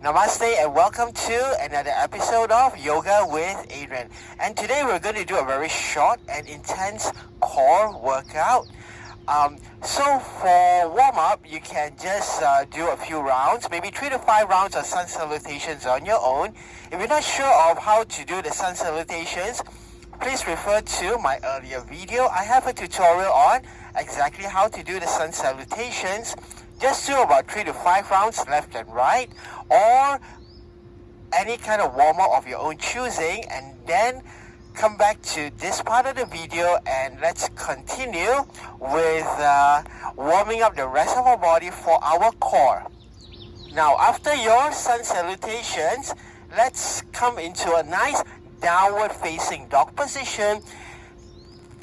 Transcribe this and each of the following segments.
Namaste and welcome to another episode of Yoga with Adrian. And today we're going to do a very short and intense core workout. So for warm-up, you can just do a few rounds, maybe 3 to 5 rounds of sun salutations on your own. If you're not sure of how to do the sun salutations, please refer to my earlier video. I have a tutorial on exactly how to do the sun salutations. Just do about 3 to 5 rounds left and right, or any kind of warm-up of your own choosing, and then come back to this part of the video and let's continue with warming up the rest of our body for our core. Now, after your sun salutations, let's come into a nice downward facing dog position,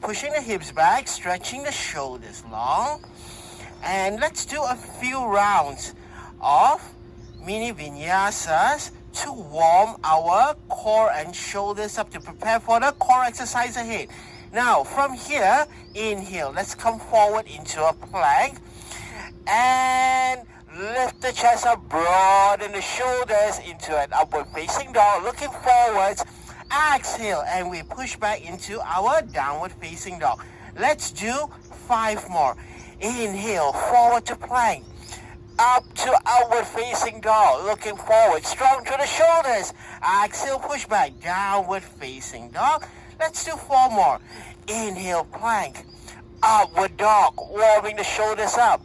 pushing the hips back, stretching the shoulders long. And let's do a few rounds of mini vinyasas to warm our core and shoulders up to prepare for the core exercise ahead. Now, from here, inhale. Let's come forward into a plank and lift the chest up, broaden the shoulders into an upward facing dog, looking forwards. Exhale, and we push back into our downward facing dog. Let's do 5 more. Inhale, forward to plank, up to outward facing dog, looking forward, strong through the shoulders. Exhale, push back, downward facing dog. Let's do 4 more. Inhale, plank, upward dog, warming the shoulders up.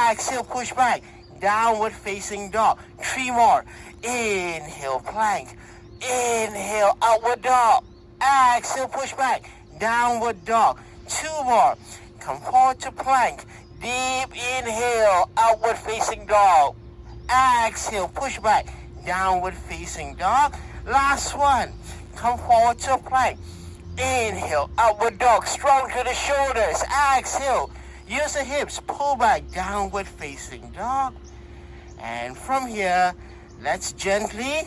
Exhale, push back, downward facing dog. 3 more. Inhale, plank, inhale, outward dog. Exhale, push back, downward dog. 2 more. Come forward to plank. Deep inhale, outward facing dog. Exhale, push back, downward facing dog. Last one. Come forward to a plank. Inhale, outward dog, strong to the shoulders. Exhale, use the hips, pull back, downward facing dog. And from here, let's gently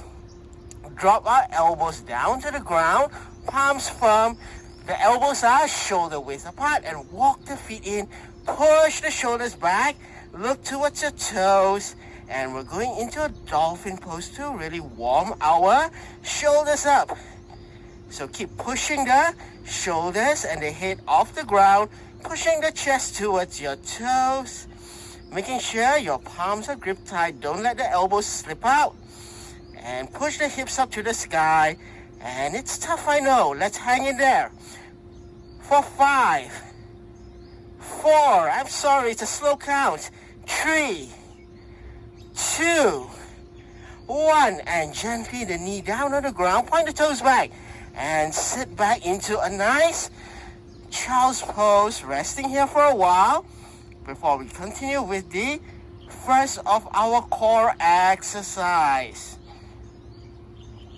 drop our elbows down to the ground, palms firm. The elbows are shoulder width apart, and walk the feet in. Push the shoulders back, look towards your toes, and we're going into a dolphin pose to really warm our shoulders up. So keep pushing the shoulders and the head off the ground, pushing the chest towards your toes, making sure your palms are gripped tight. Don't let the elbows slip out, and push the hips up to the sky. And it's tough, I know. Let's hang in there for 5, 4, I'm sorry, it's a slow count. 3, 2, 1, and gently the knee down on the ground, point the toes back, and sit back into a nice child's pose, resting here for a while before we continue with the first of our core exercise.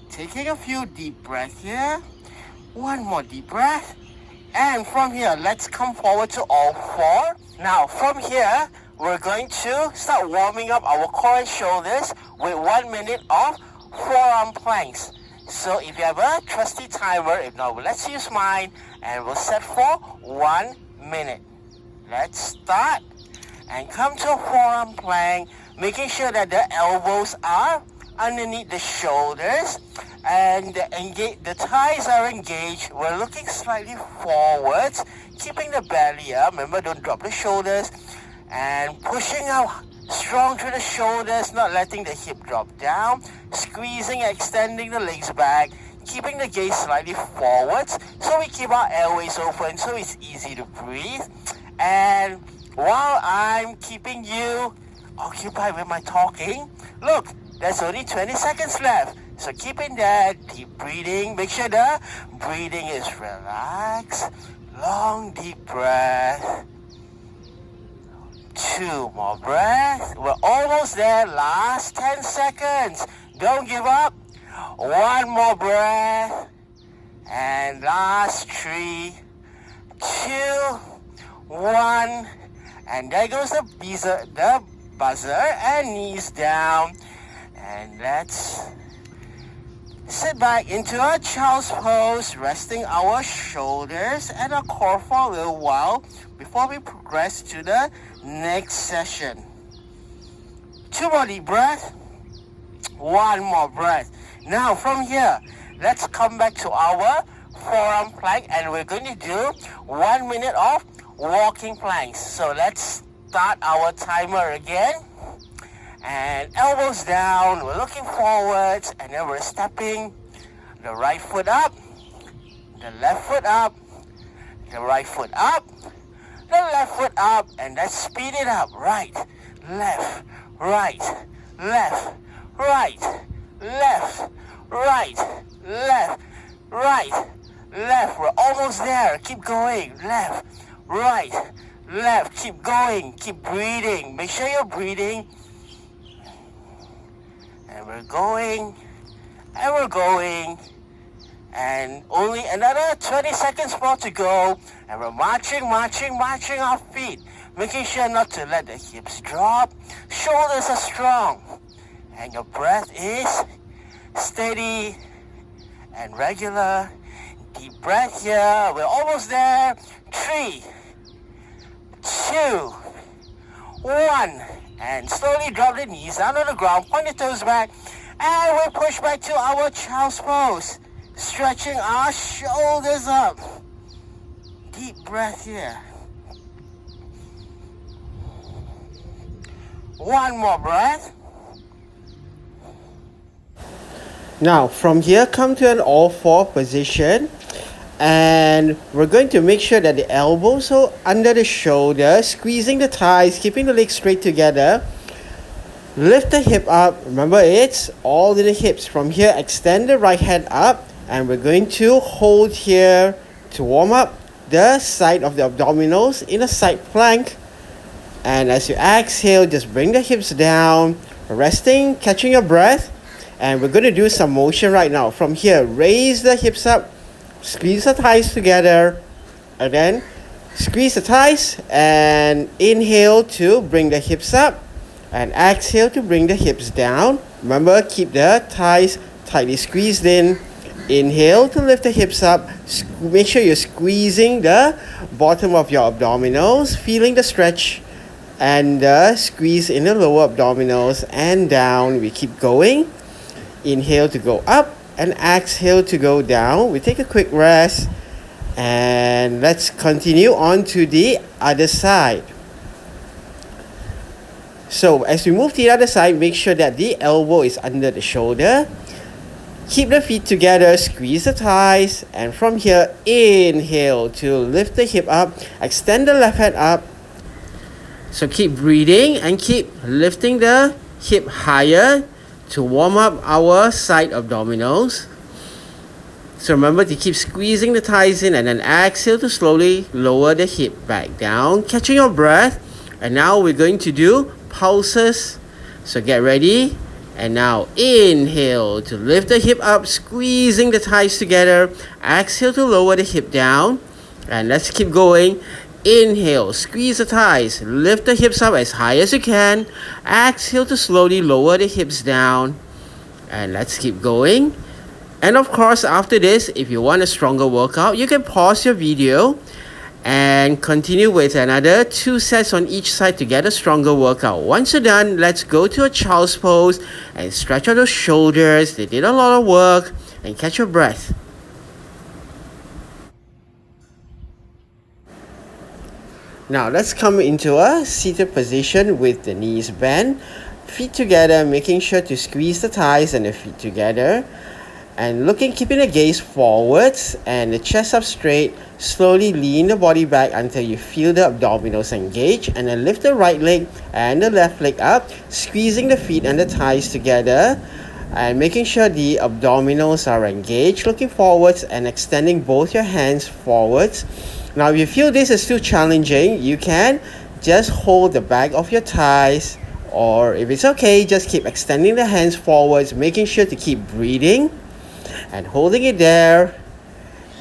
Taking a few deep breaths here. 1 more deep breath. And from here, let's come forward to all 4. Now, from here, we're going to start warming up our core and shoulders with 1 minute of forearm planks. So if you have a trusty timer, if not, let's use mine, and we'll set for 1 minute. Let's start and come to a forearm plank, making sure that the elbows are underneath the shoulders and the thighs are engaged. We're looking slightly forwards, keeping the belly up. Remember, don't drop the shoulders, and pushing out strong through the shoulders, not letting the hip drop down, squeezing, extending the legs back, keeping the gaze slightly forwards so we keep our airways open so it's easy to breathe. And while I'm keeping you occupied with my talking, look, there's only 20 seconds left. So keeping that deep breathing, make sure the breathing is relaxed. Long deep breath. 2 more breaths. We're almost there. Last 10 seconds. Don't give up. 1 more breath. And last 3, 2, 1. And there goes the buzzer, and knees down. And let's sit back into our child's pose, resting our shoulders and our core for a little while before we progress to the next session. 2 more deep breaths. One more breath. Now from here, let's come back to our forearm plank, and we're going to do 1 minute of walking planks. So let's start our timer again. And elbows down, we're looking forwards, and then we're stepping the right foot up, the left foot up, the right foot up, the left foot up, and let's speed it up. Right, left, right, left, right, left, right, left, right, left. We're almost there. Keep going. Left, right, left. Keep going. Keep breathing. Make sure you're breathing. And we're going. And we're going. And only another 20 seconds more to go. And we're marching our feet. Making sure not to let the hips drop. Shoulders are strong. And your breath is steady and regular. Deep breath here. We're almost there. 3, 2, 1. And slowly drop the knees down on the ground. Point the toes back. And we push back to our child's pose. Stretching our shoulders up. Deep breath here. One more breath. Now from here, come to an all-four position. And we're going to make sure that the elbows are under the shoulder, squeezing the thighs, keeping the legs straight together. Lift the hip up. Remember, it's all in the hips. From here, extend the right hand up. And we're going to hold here to warm up the side of the abdominals in a side plank. And as you exhale, just bring the hips down, resting, catching your breath. And we're going to do some motion right now. From here, raise the hips up, squeeze the thighs together, and then squeeze the thighs and inhale to bring the hips up and exhale to bring the hips down. Remember, keep the thighs tightly squeezed in. Inhale to lift the hips up. Make sure you're squeezing the bottom of your abdominals, feeling the stretch and the squeeze in the lower abdominals and down. We keep going. Inhale to go up and exhale to go down. We take a quick rest and let's continue on to the other side. So as we move to the other side, make sure that the elbow is under the shoulder. Keep the feet together, squeeze the thighs, and from here, inhale to lift the hip up, extend the left hand up. So keep breathing and keep lifting the hip higher to warm up our side abdominals. So remember to keep squeezing the thighs in and then exhale to slowly lower the hip back down, catching your breath. And now we're going to do pulses. So get ready. And now inhale to lift the hip up, squeezing the thighs together. Exhale to lower the hip down. And let's keep going. Inhale, squeeze the thighs, lift the hips up as high as you can. Exhale to slowly lower the hips down. And let's keep going. And of course, after this, if you want a stronger workout, you can pause your video and continue with another 2 sets on each side to get a stronger workout. Once you're done, let's go to a child's pose and stretch out those shoulders. They did a lot of work, and catch your breath. Now let's come into a seated position with the knees bent, feet together, making sure to squeeze the thighs and the feet together. And keeping the gaze forwards and the chest up straight. Slowly lean the body back until you feel the abdominals engage. And then lift the right leg and the left leg up, squeezing the feet and the thighs together. And making sure the abdominals are engaged. Looking forwards and extending both your hands forwards. Now if you feel this is too challenging, you can just hold the back of your thighs. Or if it's okay, just keep extending the hands forwards, making sure to keep breathing. And holding it there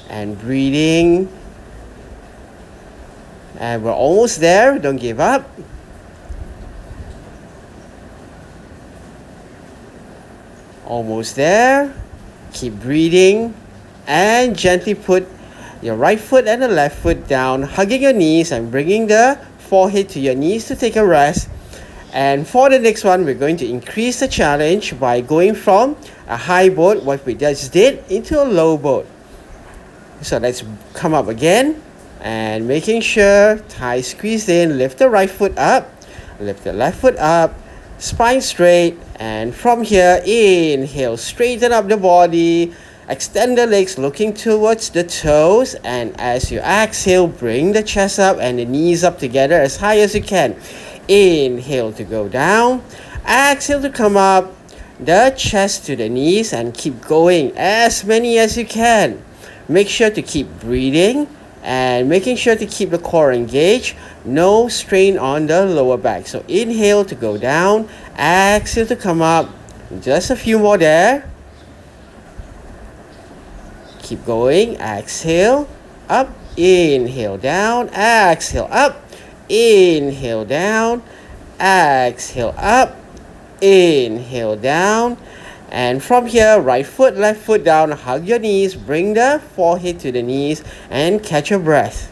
and breathing. And we're almost there. Don't give up. Almost there. Keep breathing. And gently put your right foot and the left foot down, hugging your knees and bringing the forehead to your knees to take a rest. And for the next one, we're going to increase the challenge by going from a high boat, what we just did, into a low boat. So let's come up again and making sure thighs squeezed in, lift the right foot up, lift the left foot up, spine straight, and from here, inhale, straighten up the body, extend the legs looking towards the toes, and as you exhale, bring the chest up and the knees up together as high as you can. Inhale to go down, exhale to come up, the chest to the knees, and keep going as many as you can. Make sure to keep breathing and making sure to keep the core engaged, no strain on the lower back. So inhale to go down, exhale to come up, just a few more there. Keep going, exhale, up, inhale, down, exhale, up, inhale, down, exhale, up, inhale, down. And from here, right foot, left foot down, hug your knees, bring the forehead to the knees, and catch your breath.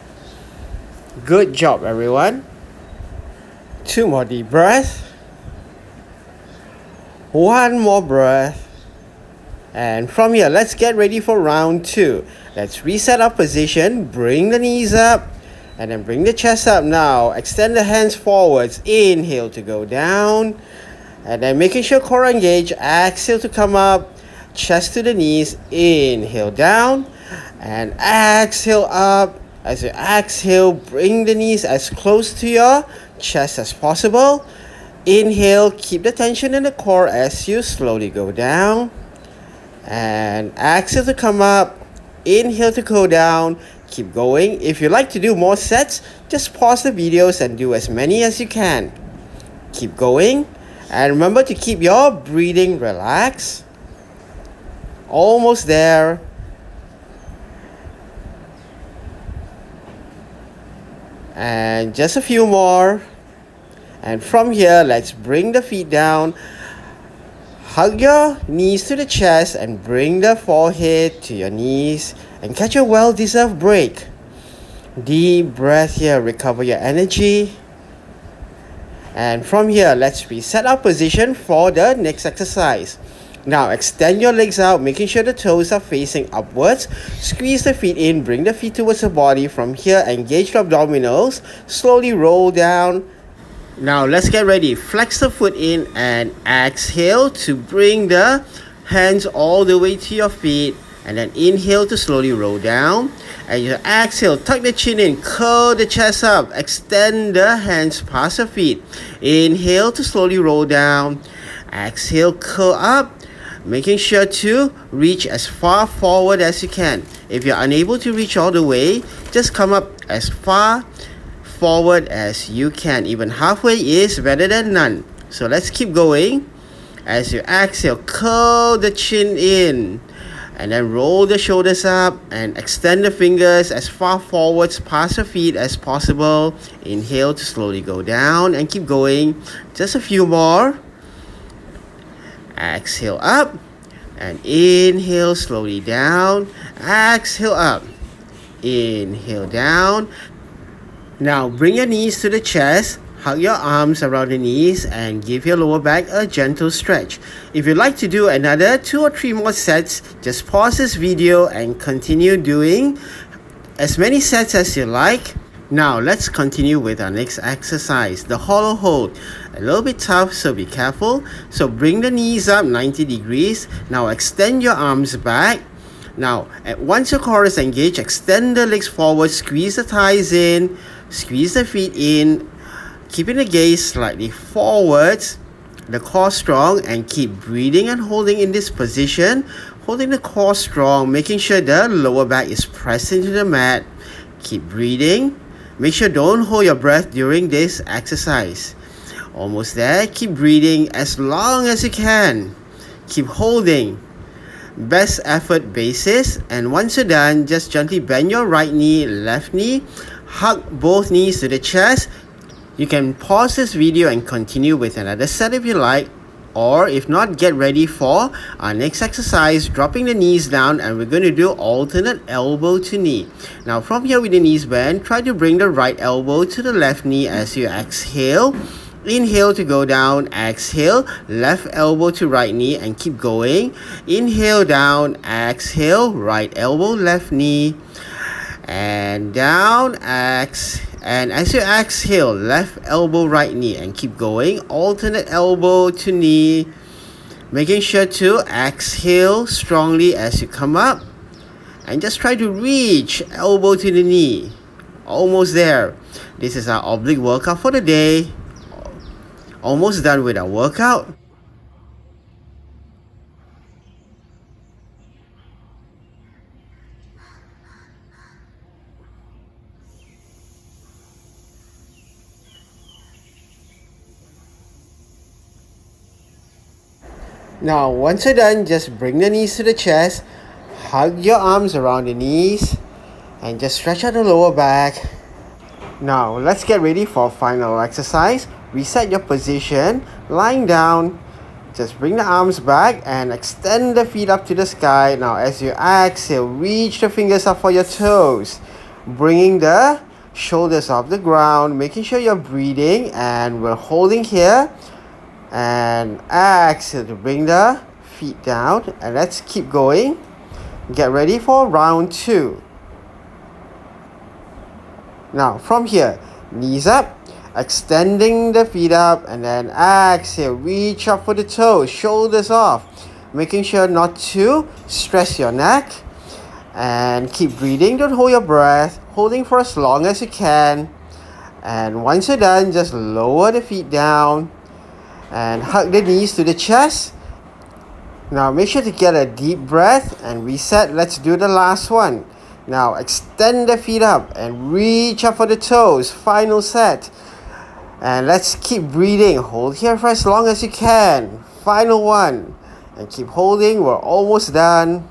Good job, everyone. 2 more deep breaths. 1 more breath. And from here, let's get ready for round 2. Let's reset our position, bring the knees up, and then bring the chest up now. Extend the hands forwards, inhale to go down. And then making sure core engage, exhale to come up, chest to the knees, inhale down, and exhale up. As you exhale, bring the knees as close to your chest as possible. Inhale, keep the tension in the core as you slowly go down. And exhale to come up, inhale to go down, keep going. If you like to do more sets, just pause the videos and do as many as you can. Keep going. And remember to keep your breathing relaxed. Almost there. And just a few more. And from here, let's bring the feet down. Hug your knees to the chest and bring the forehead to your knees. And catch a well-deserved break. Deep breath here, recover your energy. And from here, let's reset our position for the next exercise. Now, extend your legs out, making sure the toes are facing upwards. Squeeze the feet in, bring the feet towards the body. From here, engage the abdominals. Slowly roll down. Now, let's get ready. Flex the foot in and exhale to bring the hands all the way to your feet. And then inhale to slowly roll down. And you exhale, tuck the chin in, curl the chest up, extend the hands past your feet. Inhale to slowly roll down. Exhale, curl up, making sure to reach as far forward as you can. If you're unable to reach all the way, just come up as far forward as you can. Even halfway is better than none. So let's keep going. As you exhale, curl the chin in. And then roll the shoulders up and extend the fingers as far forwards past your feet as possible. Inhale to slowly go down and keep going. Just a few more. Exhale up and inhale slowly down. Exhale up. Inhale down. Now bring your knees to the chest. Hug your arms around the knees and give your lower back a gentle stretch. If you'd like to do another 2 or 3 more sets, just pause this video and continue doing as many sets as you like. Now let's continue with our next exercise, the hollow hold. A little bit tough, so be careful. So bring the knees up 90 degrees. Now extend your arms back. Now, once your core is engaged, extend the legs forward, squeeze the thighs in, squeeze the feet in, keeping the gaze slightly forwards, the core strong, and keep breathing and holding in this position. Holding the core strong, making sure the lower back is pressed into the mat. Keep breathing. Make sure don't hold your breath during this exercise. Almost there. Keep breathing as long as you can. Keep holding. Best effort basis. And once you're done, just gently bend your right knee, left knee. Hug both knees to the chest. You can pause this video and continue with another set if you like, or if not, get ready for our next exercise, dropping the knees down, and we're going to do alternate elbow to knee. Now from here with the knees bent, try to bring the right elbow to the left knee as you exhale. Inhale to go down, exhale, left elbow to right knee and keep going. Inhale down, exhale, right elbow, left knee. And down, and as you exhale, left elbow, right knee and keep going. Alternate elbow to knee. Making sure to exhale strongly as you come up. And just try to reach elbow to the knee. Almost there. This is our oblique workout for the day. Almost done with our workout. Now, once you're done, just bring the knees to the chest. Hug your arms around the knees. And just stretch out the lower back. Now, let's get ready for final exercise. Reset your position. Lying down. Just bring the arms back and extend the feet up to the sky. Now, as you exhale, reach the fingers up for your toes. Bringing the shoulders off the ground. Making sure you're breathing. And we're holding here. And exhale to bring the feet down. And let's keep going. Get ready for round 2. Now, from here, knees up. Extending the feet up and then exhale, reach up for the toes, shoulders off. Making sure not to stress your neck. And keep breathing, don't hold your breath. Holding for as long as you can. And once you're done, just lower the feet down. And hug the knees to the chest. Now make sure to get a deep breath and reset. Let's do the last one. Now extend the feet up and reach up for the toes. Final set. And let's keep breathing. Hold here for as long as you can. Final one. And keep holding. We're almost done.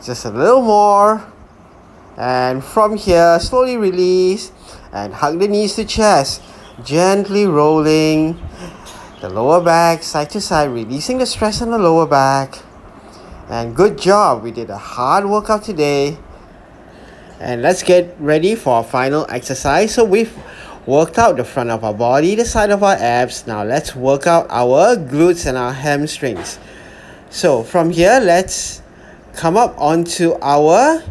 Just a little more. And from here, slowly release. And hug the knees to chest. Gently rolling the lower back side to side. Releasing the stress on the lower back. And good job. We did a hard workout today. And let's get ready for our final exercise. So we've worked out the front of our body, the side of our abs. Now let's work out our glutes and our hamstrings. So from here, let's come up onto our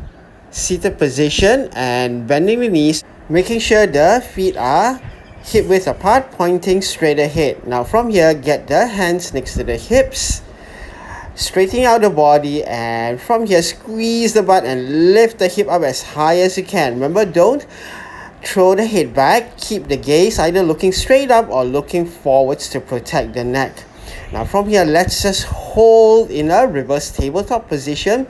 seated position and bending the knees, making sure the feet are hip width apart, pointing straight ahead. Now from here, get the hands next to the hips. Straightening out the body, and from here squeeze the butt and lift the hip up as high as you can. Remember, don't throw the head back. Keep the gaze either looking straight up or looking forwards to protect the neck. Now from here, let's just hold in a reverse tabletop position.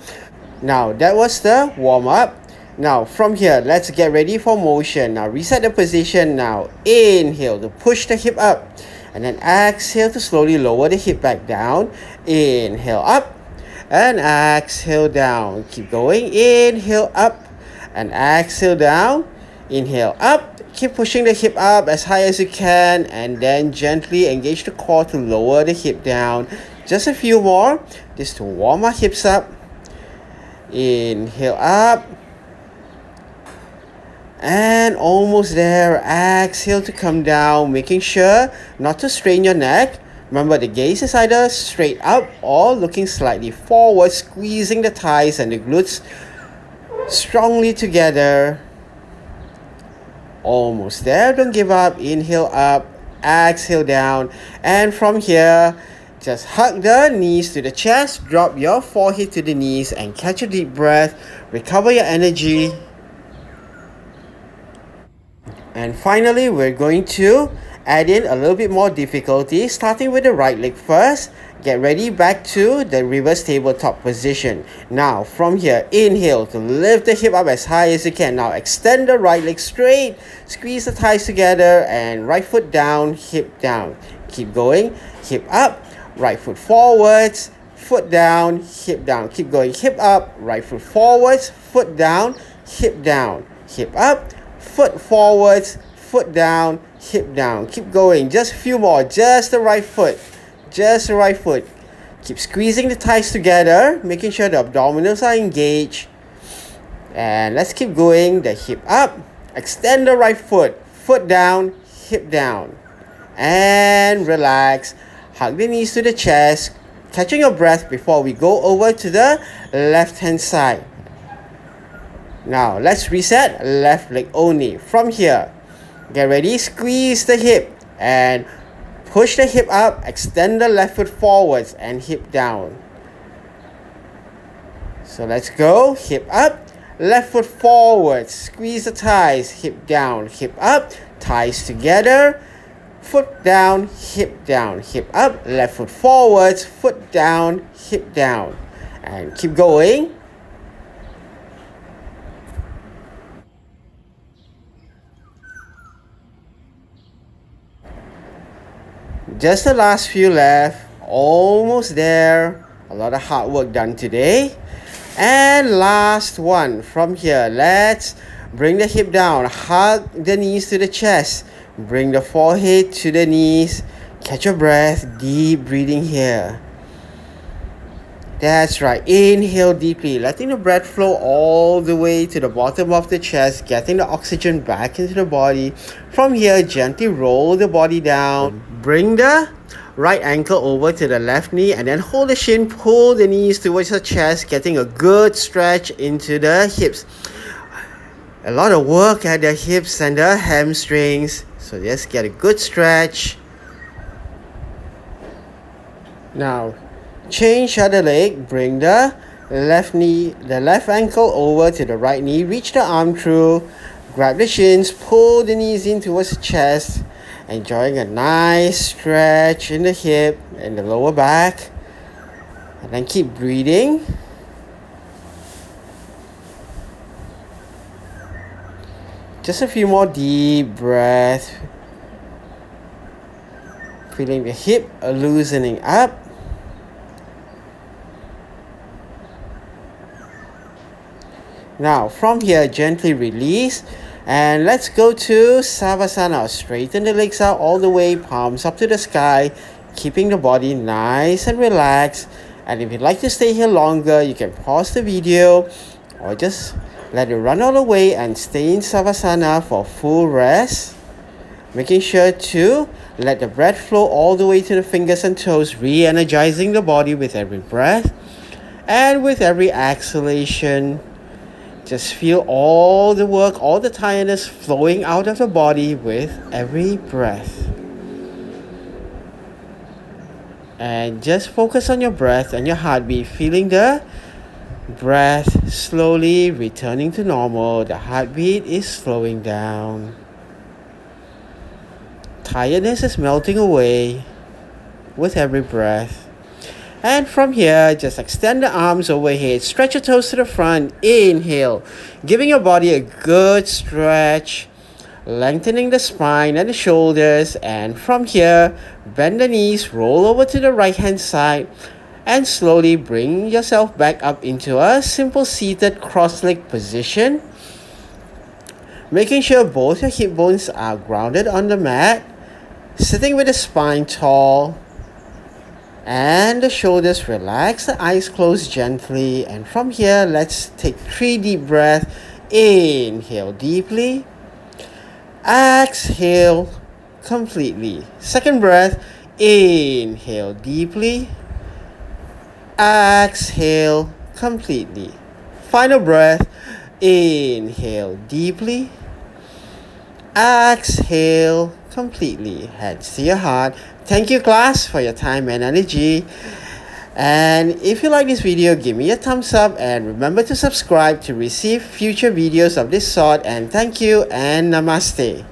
Now that was the warm up. Now from here, let's get ready for motion. Now reset the position. Now inhale to push the hip up. And then exhale to slowly lower the hip back down. Inhale up. And exhale down. Keep going. Inhale up. And exhale down. Inhale up. Keep pushing the hip up as high as you can. And then gently engage the core to lower the hip down. Just a few more. Just to warm our hips up. Inhale up. And almost there. Exhale to come down, making sure not to strain your neck. Remember, the gaze is either straight up or looking slightly forward, squeezing the thighs and the glutes strongly together. Almost there. Don't give up. Inhale up, exhale down. And from here, just hug the knees to the chest, drop your forehead to the knees and catch a deep breath. Recover your energy. And finally, we're going to add in a little bit more difficulty, starting with the right leg first. Get ready, back to the reverse tabletop position. Now, from here, inhale to lift the hip up as high as you can. Now, extend the right leg straight. Squeeze the thighs together and right foot down, hip down. Keep going, hip up, right foot forwards, foot down, hip down. Keep going, hip up, right foot forwards, foot down, hip down. Hip up, foot forwards, foot down, hip down. Keep going. Just a few more. Just the right foot. Just the right foot. Keep squeezing the thighs together, making sure the abdominals are engaged. And let's keep going. The hip up. Extend the right foot. Foot down, hip down. And relax. Hug the knees to the chest, catching your breath before we go over to the left hand side. Now let's reset left leg only. From here, get ready, squeeze the hip and push the hip up, extend the left foot forwards and hip down. So let's go, hip up, left foot forwards, squeeze the thighs, hip down, hip up, thighs together, foot down, hip up, left foot forwards, foot down, hip down. And keep going. Just the last few left, almost there. A lot of hard work done today. And last one from here. Let's bring the hip down, hug the knees to the chest, bring the forehead to the knees, catch your breath, deep breathing here. That's right, inhale deeply, letting the breath flow all the way to the bottom of the chest, getting the oxygen back into the body. From here, gently roll the body down, bring the right ankle over to the left knee and then hold the shin, pull the knees towards the chest, getting a good stretch into the hips. A lot of work at the hips and the hamstrings, so just get a good stretch. Now change other leg, bring the left knee, the left ankle over to the right knee, reach the arm through, grab the shins, pull the knees in towards the chest, enjoying a nice stretch in the hip and the lower back. And then keep breathing. Just a few more deep breaths. Feeling the hip loosening up. Now from here, gently release and let's go to Savasana. Straighten the legs out all the way, palms up to the sky, keeping the body nice and relaxed. And if you'd like to stay here longer, you can pause the video or just let it run all the way and stay in Savasana for full rest. Making sure to let the breath flow all the way to the fingers and toes, re-energizing the body with every breath. And with every exhalation, just feel all the work, all the tiredness flowing out of the body with every breath. And just focus on your breath and your heartbeat, feeling the breath slowly returning to normal. The heartbeat is slowing down. Tiredness is melting away with every breath. And from here, just extend the arms overhead, stretch your toes to the front, inhale, giving your body a good stretch, lengthening the spine and the shoulders. And from here, bend the knees, roll over to the right hand side, and slowly bring yourself back up into a simple seated cross-leg position. Making sure both your hip bones are grounded on the mat, sitting with the spine tall, and the shoulders relaxed, the eyes closed gently. And from here, let's take 3 deep breaths. Inhale deeply. Exhale completely. Second breath. Inhale deeply. Exhale completely. Final breath. Inhale deeply. Exhale completely. Hands to your heart. Thank you, class, for your time and energy. And if you like this video, give me a thumbs up and remember to subscribe to receive future videos of this sort. And thank you and namaste.